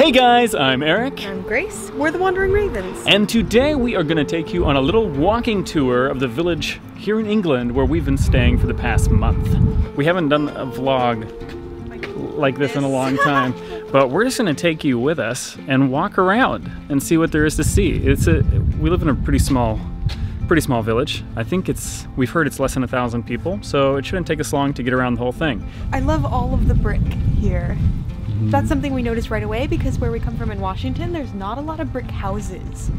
Hey guys, I'm Eric. I'm Grace. We're the Wandering Ravens. And today we are going to take you on a little walking tour of the village here in England where we've been staying for the past month. We haven't done a vlog like this in a long time, but we're just going to take you with us and walk around and see what there is to see. We live in a pretty small village. I think we've heard it's less than 1,000 people, so it shouldn't take us long to get around the whole thing. I love all of the brick here. That's something we noticed right away because where we come from in Washington, there's not a lot of brick houses.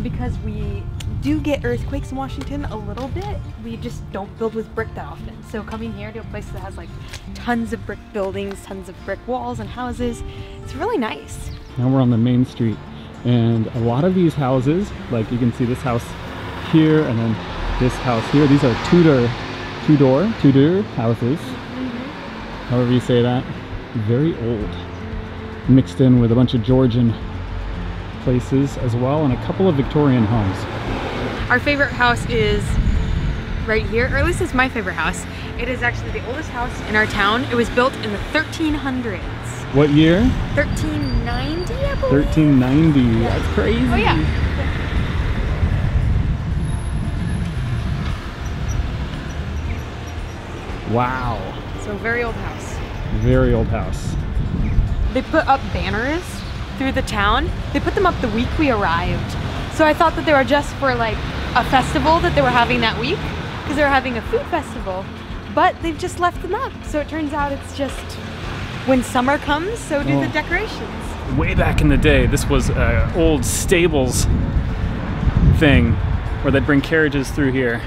Because we do get earthquakes in Washington a little bit, we just don't build with brick that often. So coming here to a place that has like tons of brick buildings, tons of brick walls and houses, it's really nice. Now we're on the main street, and a lot of these houses, like you can see this house here and then this house here, these are Tudor houses, however you say that. Very old, mixed in with a bunch of Georgian places as well, and a couple of Victorian homes. Our favorite house is right here, or at least it's my favorite house. It is actually the oldest house in our town. It was built in the 1300s. What year? 1390, I believe. 1390, yeah. That's crazy. Oh yeah. Wow. So very old house. Very old house. They put up banners through the town. They put them up the week we arrived. So I thought that they were just for like a festival that they were having that week, because they were having a food festival, but they've just left them up. So it turns out it's just when summer comes, so do the decorations. Way back in the day, this was an old stables thing where they'd bring carriages through here.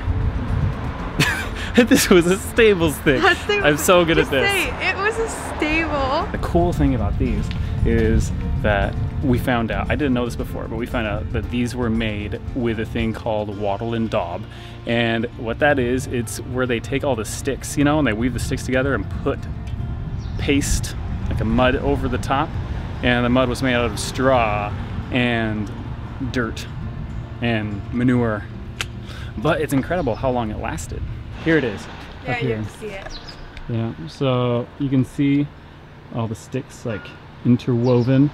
This was a stables thing. I'm so good at this. It was a stable. The cool thing about these is that we found out, I didn't know this before, but we found out that these were made with a thing called wattle and daub. And what that is, it's where they take all the sticks, you know, and they weave the sticks together and put paste, like a mud, over the top. And the mud was made out of straw and dirt and manure. But it's incredible how long it lasted. Here it is. Yeah, you can see it. Yeah, so you can see all the sticks like interwoven.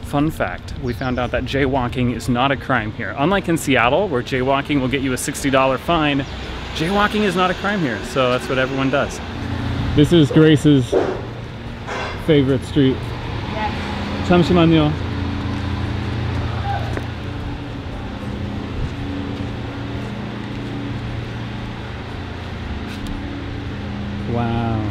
Fun fact, we found out that jaywalking is not a crime here. Unlike in Seattle, where jaywalking will get you a $60 fine, jaywalking is not a crime here, so that's what everyone does. This is Grace's favorite street. Yes. 잠시만요. Wow.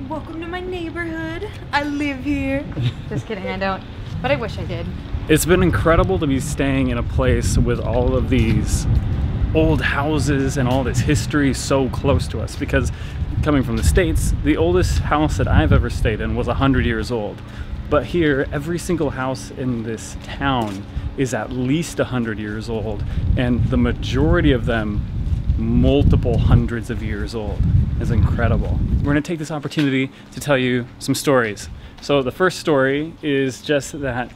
Welcome to my neighborhood. I live here. Just kidding, I don't. But I wish I did. It's been incredible to be staying in a place with all of these old houses and all this history so close to us, because coming from the States, the oldest house that I've ever stayed in was 100 years old. But here, every single house in this town is at least 100 years old, and the majority of them multiple hundreds of years old. It's incredible. We're gonna take this opportunity to tell you some stories. So the first story is just that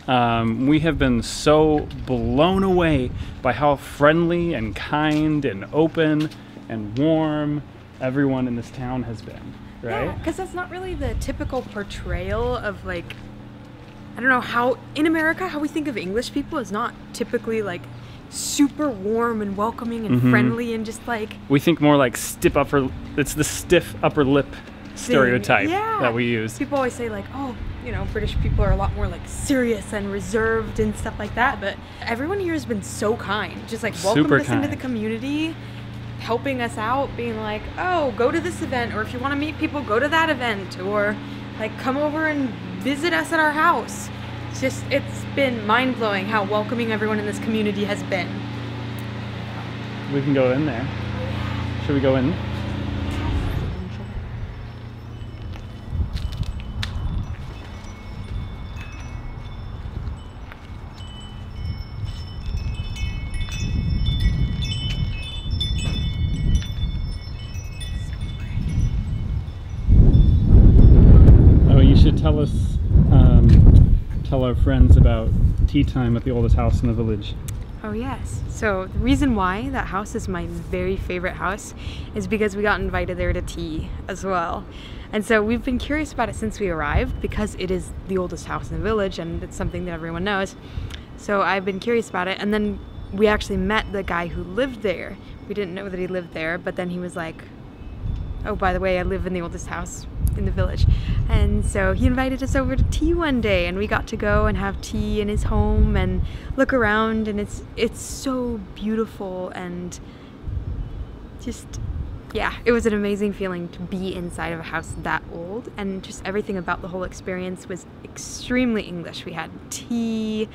we have been so blown away by how friendly and kind and open and warm everyone in this town has been, right? Yeah, because that's not really the typical portrayal of, like, I don't know, how in America how we think of English people is not typically like super warm and welcoming and friendly and just like, we think more like it's the stiff upper lip stereotype that we use. People always say like, oh, you know, British people are a lot more like serious and reserved and stuff like that, but everyone here has been so kind, just like welcoming us into the community, helping us out, being like, oh, go to this event, or if you want to meet people, go to that event, or like come over and visit us at our house. It's been mind-blowing how welcoming everyone in this community has been. We can go in there. Should we go in? Oh, you should tell us tell our friends about tea time at the oldest house in the village. Oh yes. So the reason why that house is my very favorite house is because we got invited there to tea as well. And so we've been curious about it since we arrived because it is the oldest house in the village and it's something that everyone knows. So I've been curious about it, and then we actually met the guy who lived there. We didn't know that he lived there, but then he was like, oh, by the way, I live in the oldest house in the village. And so he invited us over to tea one day, and we got to go and have tea in his home and look around, and it's so beautiful, and just, yeah, it was an amazing feeling to be inside of a house that old, and just everything about the whole experience was extremely English. We had tea,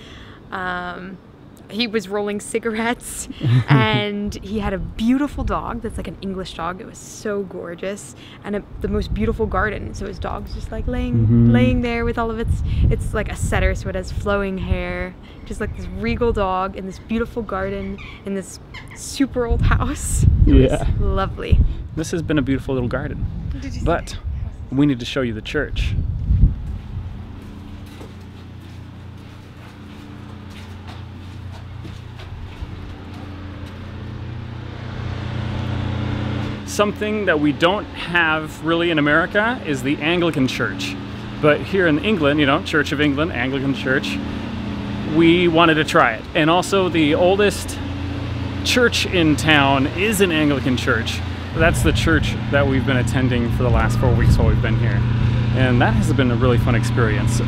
he was rolling cigarettes, and he had a beautiful dog that's like an English dog. It was so gorgeous, and the most beautiful garden. So his dog's just like laying there with all of it's like a setter, so it has flowing hair, just like this regal dog in this beautiful garden in this super old house. It was lovely. This has been a beautiful little garden, but we need to show you the church. Something that we don't have really in America is the Anglican Church. But here in England, you know, Church of England, Anglican Church, we wanted to try it. And also the oldest church in town is an Anglican church. That's the church that we've been attending for the last 4 weeks while we've been here. And that has been a really fun experience.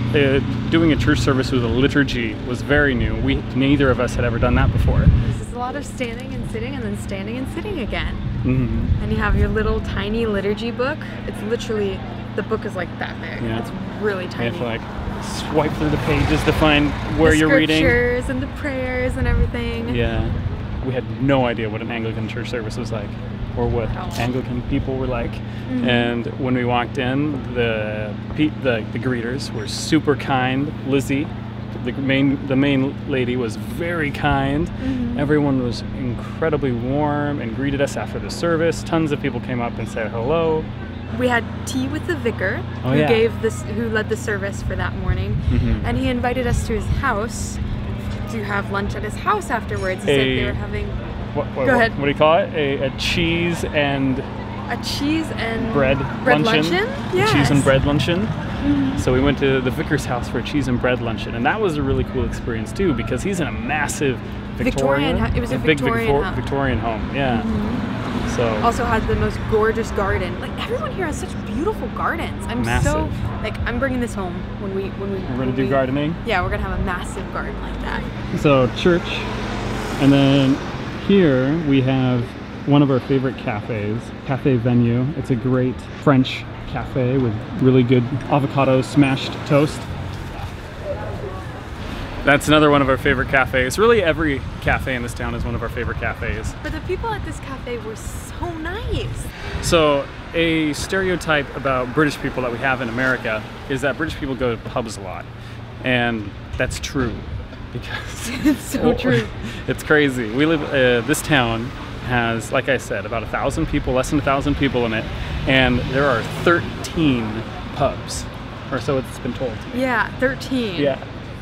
Doing a church service with a liturgy was very new. Neither of us had ever done that before. This is a lot of standing and sitting and then standing and sitting again. And you have your little tiny liturgy book. It's literally, the book is like that big. Yeah. It's really tiny. You have to like swipe through the pages to find where you're reading. The scriptures and the prayers and everything. Yeah. We had no idea what an Anglican church service was like, or what Anglican people were like. And when we walked in, the greeters were super kind. Lizzie, the main lady, was very kind. Everyone was incredibly warm and greeted us after the service. Tons of people came up and said hello. We had tea with the vicar who led the service for that morning, and he invited us to his house to have lunch at his house afterwards. He said they were having Go ahead. What do you call it? A cheese and bread luncheon? Yes. Cheese and bread luncheon. So we went to the vicar's house for a cheese and bread luncheon, and that was a really cool experience too, because he's in a massive Victorian Victorian home. Yeah. So also has the most gorgeous garden. Like, everyone here has such beautiful gardens. I'm bringing this home when we we're gonna do gardening. Yeah, we're gonna have a massive garden like that. So church, and then here we have one of our favorite cafes, Cafe Venue. It's a great French cafe with really good avocado smashed toast. That's another one of our favorite cafes. Really, every cafe in this town is one of our favorite cafes. But the people at this cafe were so nice. So a stereotype about British people that we have in America is that British people go to pubs a lot. And that's true. Because it's so true. It's crazy. We live, this town has, like I said, about 1,000 people, less than 1,000 people in it, and there are 13 pubs, or so it's been told to me. Yeah, 13. Yeah.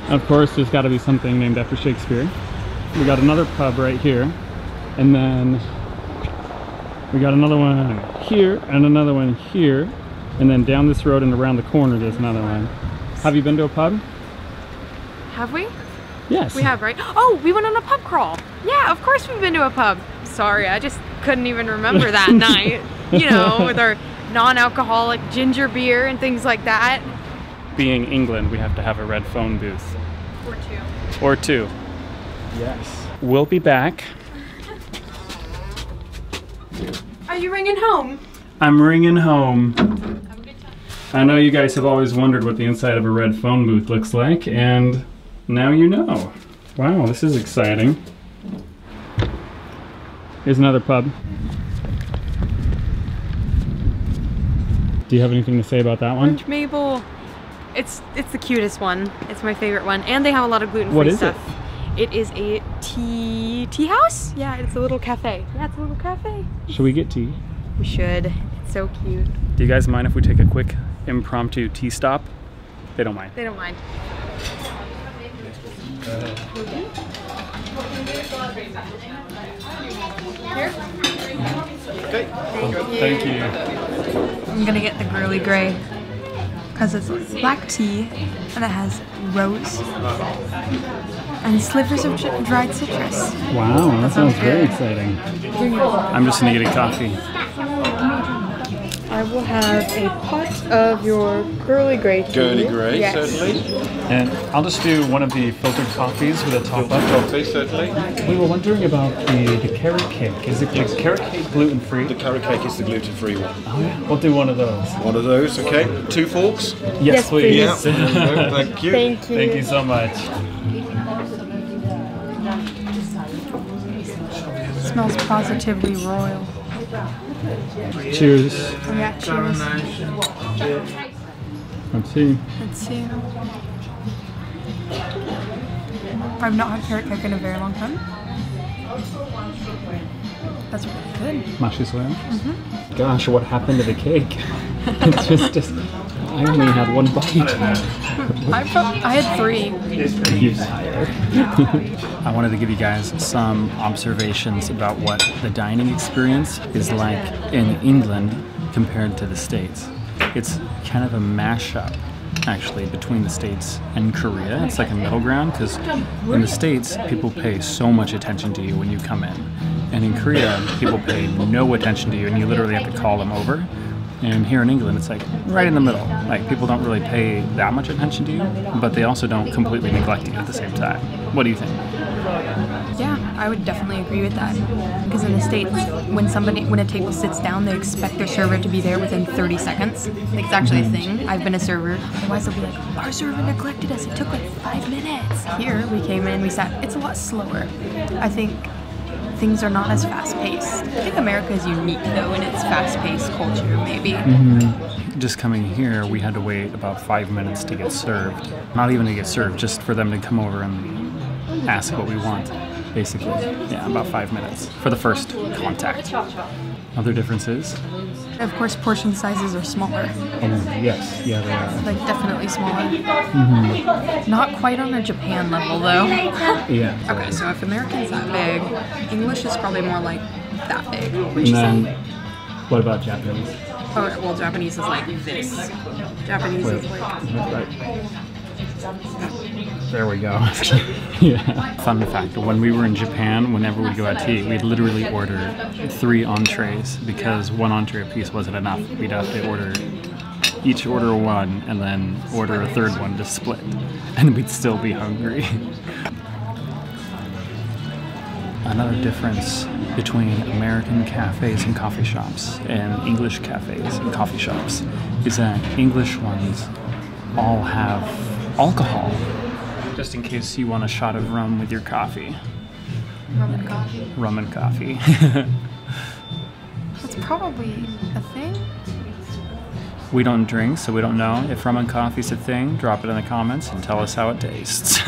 Of course, there's got to be something named after Shakespeare. We got another pub right here, and then we got another one here, and another one here, and then down this road and around the corner there's another one. Have you been to a pub? Have we? Yes. We have, right? Oh, we went on a pub crawl. Yeah, of course we've been to a pub. Sorry, I just couldn't even remember that night. You know, with our non-alcoholic ginger beer and things like that. Being England, we have to have a red phone booth. Or two. Or two. Yes. We'll be back. Are you ringing home? I'm ringing home. Have a good time. I know you guys have always wondered what the inside of a red phone booth looks like, and now you know. Wow, this is exciting. Here's another pub. Do you have anything to say about that one? Orange Maple. It's the cutest one. It's my favorite one. And they have a lot of gluten-free stuff. What is it? It is a tea house? Yeah, it's a little cafe. Yeah, it's a little cafe. Should we get tea? We should. It's so cute. Do you guys mind if we take a quick impromptu tea stop? They don't mind. They don't mind. Here? Okay. Thank you. I'm gonna get the girly gray because it's black tea and it has rose and slivers of dried citrus. Wow, that sounds very good. exciting. Here you go. I'm just gonna get a coffee. I will have a pot of your girly gray tea. Girly grey, yes. certainly. And I'll just do one of the filtered coffees with a top up. Coffee, certainly. We were wondering about the carrot cake. Is the carrot cake gluten-free? The carrot cake is the gluten-free one. Oh yeah, we'll do one of those. One of those, okay. 2 forks? Yes, please. Yeah. Thank you. Thank you. Thank you so much. Smells positively royal. Cheers. Oh yeah, cheers. Let's see. Let's see. I've not had carrot cake in a very long time. That's really good. Mashy soya. Gosh, what happened to the cake? It's just. I only had one bite. I had 3. You liar. I wanted to give you guys some observations about what the dining experience is like in England compared to the States. It's kind of a mashup, actually, between the States and Korea. It's like a middle ground, because in the States, people pay so much attention to you when you come in. And in Korea, people pay no attention to you, and you literally have to call them over. And here in England, it's like right in the middle. Like, people don't really pay that much attention to you, but they also don't completely neglect you at the same time. What do you think? Yeah, I would definitely agree with that. Because in the States, when a table sits down, they expect their server to be there within 30 seconds. Like, it's actually a thing. I've been a server. Otherwise, they'll be like, our server neglected us. It took like 5 minutes. Here, we came in, we sat. It's a lot slower. I think things are not as fast-paced. I think America is unique, though, in its fast-paced culture, maybe. Just coming here, we had to wait about 5 minutes to get served. Not even to get served, just for them to come over and ask what we want, basically. Yeah, about 5 minutes for the first contact. Other differences? Of course, portion sizes are smaller. Yes, yeah, they are. Like, definitely smaller. Not quite on a Japan level, though. Yeah. Okay, so if American's that big, English is probably more like that big. And then, what about Japanese? Oh, well, Japanese is like this. Japanese Wait, is like... right. There we go. Yeah. Fun fact, when we were in Japan, whenever we go out to eat, we'd literally order 3 entrees because 1 entree apiece wasn't enough. We'd have to each order 1 and then order a 3rd one to split. And we'd still be hungry. Another difference between American cafes and coffee shops and English cafes and coffee shops is that English ones all have alcohol, just in case you want a shot of rum with your coffee. Rum and coffee. Rum and coffee. That's probably a thing. We don't drink, so we don't know if rum and coffee's a thing. Drop it in the comments and tell us how it tastes.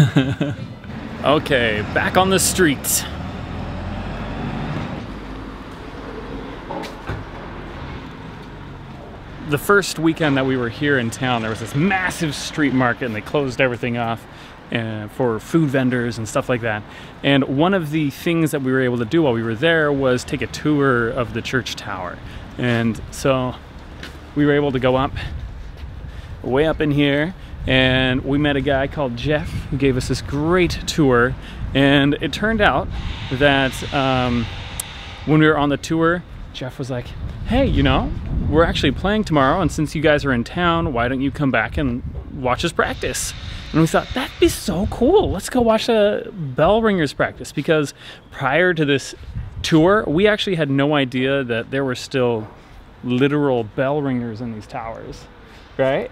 Okay, back on the street. The first weekend that we were here in town, there was this massive street market and they closed everything off for food vendors and stuff like that. And one of the things that we were able to do while we were there was take a tour of the church tower. And so we were able to go up, way up in here, and we met a guy called Jeff who gave us this great tour. And it turned out that when we were on the tour, Jeff was like, hey, you know, we're actually playing tomorrow, and since you guys are in town, why don't you come back and watch us practice? And we thought, that'd be so cool. Let's go watch a bell ringers practice, because prior to this tour, we actually had no idea that there were still literal bell ringers in these towers, right?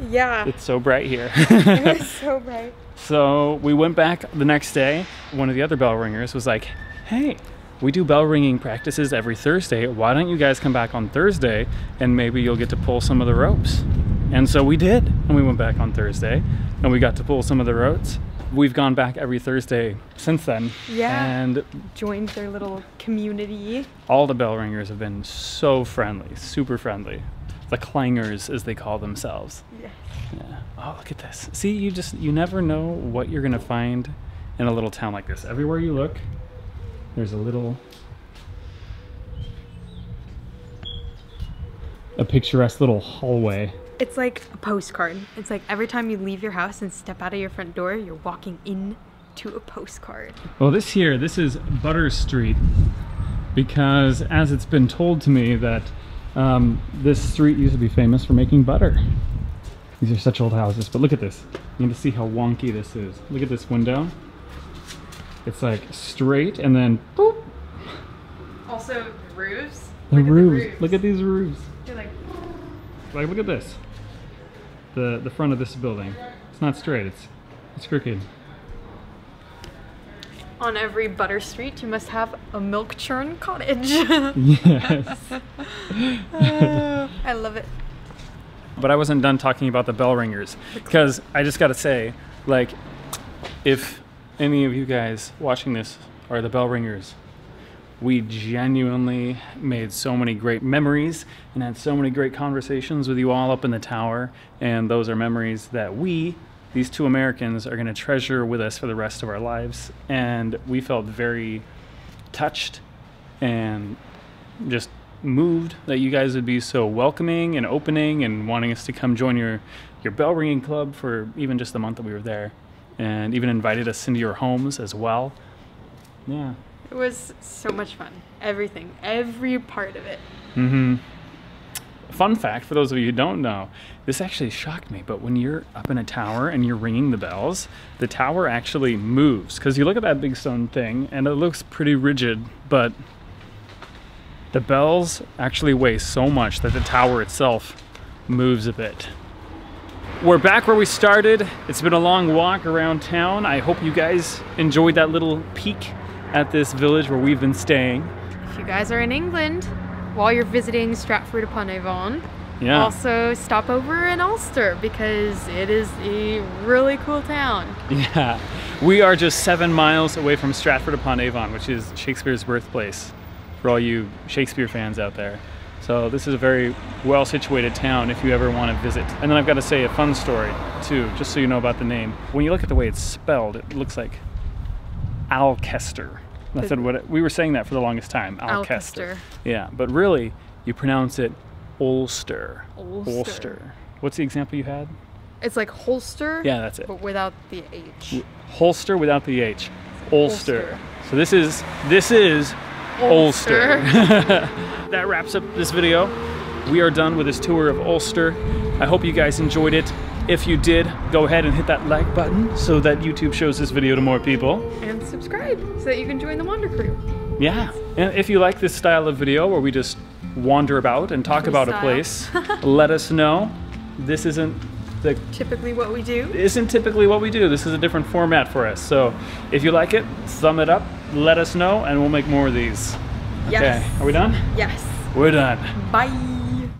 Yeah. It's so bright here. It was so bright. So we went back the next day. One of the other bell ringers was like, hey, we do bell ringing practices every Thursday. Why don't you guys come back on Thursday and maybe you'll get to pull some of the ropes? And so we did. And we went back on Thursday and we got to pull some of the ropes. We've gone back every Thursday since then. Yeah. And joined their little community. All the bell ringers have been so friendly, super friendly. the clangers, as they call themselves. Yes. Yeah. Oh, look at this. See, you never know what you're gonna find in a little town like this. Everywhere you look, there's a picturesque little hallway. It's like a postcard. It's like every time you leave your house and step out of your front door, you're walking into a postcard. Well, this is Butter Street, because as it's been told to me that this street used to be famous for making butter. These are such old houses, but look at this. You get to see how wonky this is. Look at this window. It's like straight and then boop. Also, roofs. The roofs. Look at these roofs. You're like look at this. The front of this building. It's not straight. It's crooked. on every Butter Street, you must have a milk churn cottage. Yes. I love it. But I wasn't done talking about the bell ringers, because I just got to say, like, if any of you guys watching this are the bell ringers, we genuinely made so many great memories and had so many great conversations with you all up in the tower, and those are memories that we, these two Americans, are going to treasure with us for the rest of our lives. And we felt very touched and just moved that you guys would be so welcoming and opening and wanting us to come join your bell ringing club for even just the month that we were there, and even invited us into your homes as well. Yeah. It was so much fun. Everything, every part of it. Mm-hmm. Fun fact, for those of you who don't know, this actually shocked me, but when you're up in a tower and you're ringing the bells, the tower actually moves. Because you look at that big stone thing and it looks pretty rigid, but the bells actually weigh so much that the tower itself moves a bit. We're back where we started. It's been a long walk around town. I hope you guys enjoyed that little peek at this village where we've been staying. If you guys are in England, while you're visiting Stratford-upon-Avon, yeah, also stop over in Ulster, because it is a really cool town. Yeah, we are just 7 miles away from Stratford-upon-Avon, which is Shakespeare's birthplace, for all you Shakespeare fans out there. So this is a very well situated town if you ever want to visit. And then I've got to say a fun story too, just so you know about the name. When you look at the way it's spelled, it looks like Alcester. That's what we were saying that for the longest time. Alcester. Yeah, but really you pronounce it Ulster. Ulster. What's the example you had? It's like holster. Yeah, that's it. But without the H. Holster without the H. Ulster. So this is Ulster. That wraps up this video. We are done with this tour of Ulster. I hope you guys enjoyed it. If you did, go ahead and hit that like button so that YouTube shows this video to more people. And subscribe so that you can join the Wander Crew. Yeah, and if you like this style of video where we just wander about and talk about a place, let us know. This isn't typically what we do. Isn't typically what we do. This is a different format for us. So if you like it, thumb it up, let us know, and we'll make more of these. Yes. Okay, are we done? Yes. We're done. Bye.